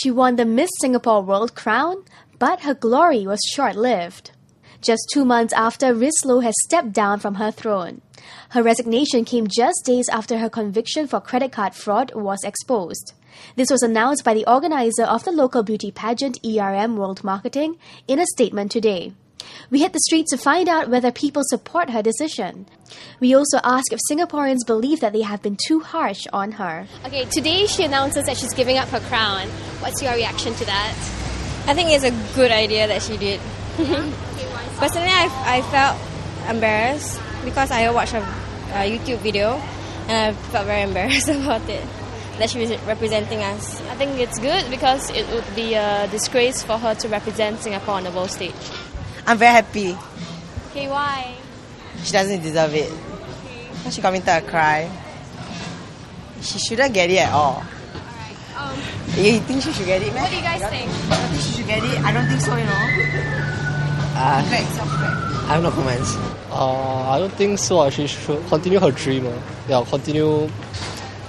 She won the Miss Singapore World crown, but her glory was short-lived. Just 2 months after Ris Low has stepped down from her throne. Her resignation came just days after her conviction for credit card fraud was exposed. This was announced by the organizer of the local beauty pageant ERM World Marketing in a statement today. We hit the streets to find out whether people support her decision. We also asked if Singaporeans believe that they have been too harsh on her. Okay, today she announces that she's giving up her crown. What's your reaction to that? I think it's a good idea that she did. Personally, I felt embarrassed because I watched a YouTube video and I felt very embarrassed about it, that she was representing us. I think it's good because it would be a disgrace for her to represent Singapore on the world stage. I'm very happy. Okay, why? She doesn't deserve it. Okay. She committed a crime. She shouldn't get it at all. Alright. You think she should get it, man? What do you guys think? You don't think she should get it? I don't think so, you know. I have no comments. I don't think so. She should continue her dream. Continue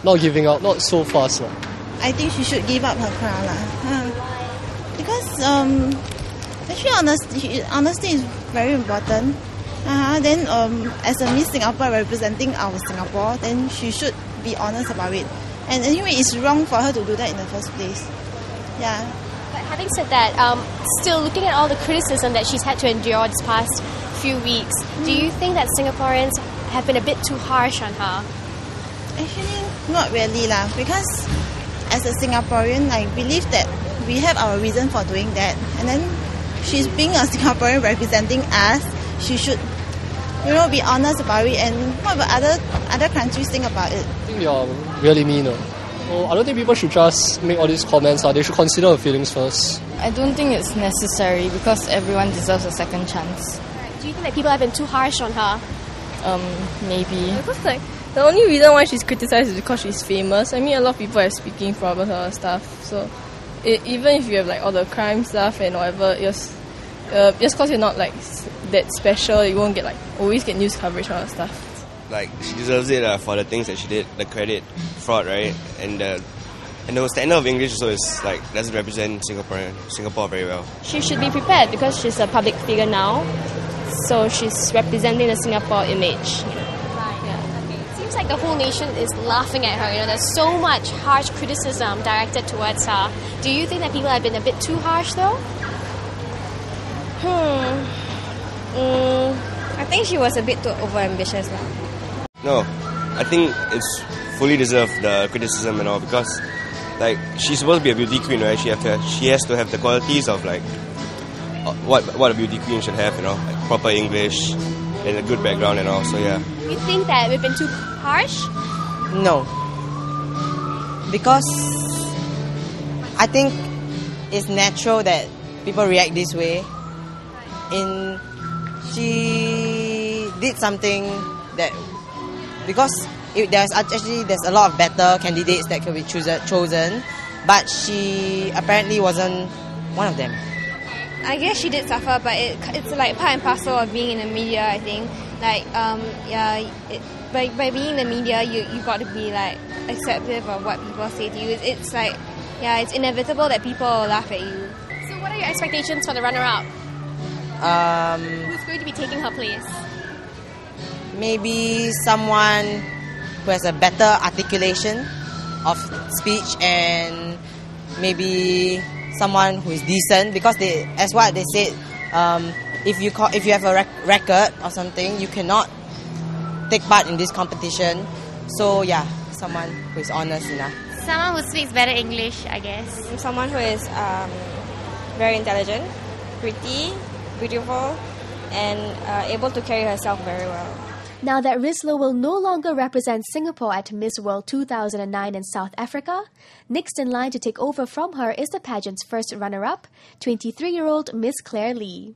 not giving up, not so fast. I think she should give up her crown. Because actually honesty is very important. Then as a Miss Singapore representing our Singapore, then she should be honest about it. And anyway, it's wrong for her to do that in the first place. Yeah. But having said that, still looking at all the criticism that she's had to endure this past few weeks, do you think that Singaporeans have been a bit too harsh on her? Actually, not really lah. Because as a Singaporean, I believe that we have our reason for doing that. And then she's being a Singaporean representing us. She should, be honest about it. And what about other countries think about it? I think you're really mean. I don't think people should just make all these comments. They should consider her feelings first. I don't think it's necessary because everyone deserves a second chance. Do you think that people have been too harsh on her? Maybe. Because the only reason why she's criticized is because she's famous. I mean, a lot of people are speaking from her and stuff. So even if you have all the crime stuff and whatever, just because you're not that special, you won't always get news coverage on her stuff. She deserves it for the things that she did, the credit fraud, right? And the standard of English also is doesn't represent Singapore very well. She should be prepared because she's a public figure now, so she's representing the Singapore image. Right. Yeah. Okay. It seems like the whole nation is laughing at her. There's so much harsh criticism directed towards her. Do you think that people have been a bit too harsh though? I think she was a bit too overambitious now. No, I think it's fully deserved, the criticism and all, because she's supposed to be a beauty queen, right? She has to have the qualities of what a beauty queen should have, proper English and a good background and all. So yeah. You think that we've been too harsh? No. Because I think it's natural that people react this way. She did something that, because there's a lot of better candidates that could be chosen, but she apparently wasn't one of them. I guess she did suffer, but it's part and parcel of being in the media, I think. By being in the media, you got to be acceptive of what people say to you. It's inevitable that people laugh at you. So what are your expectations for the runner-up? Who's going to be taking her place? Maybe someone who has a better articulation of speech, and maybe someone who is decent, because as what they said, if you have a record or something, you cannot take part in this competition. So yeah, someone who is honest enough. Someone who speaks better English, I guess. Someone who is very intelligent, pretty, beautiful, and able to carry herself very well. Now that Ris Low will no longer represent Singapore at Miss World 2009 in South Africa, next in line to take over from her is the pageant's first runner-up, 23-year-old Miss Claire Lee.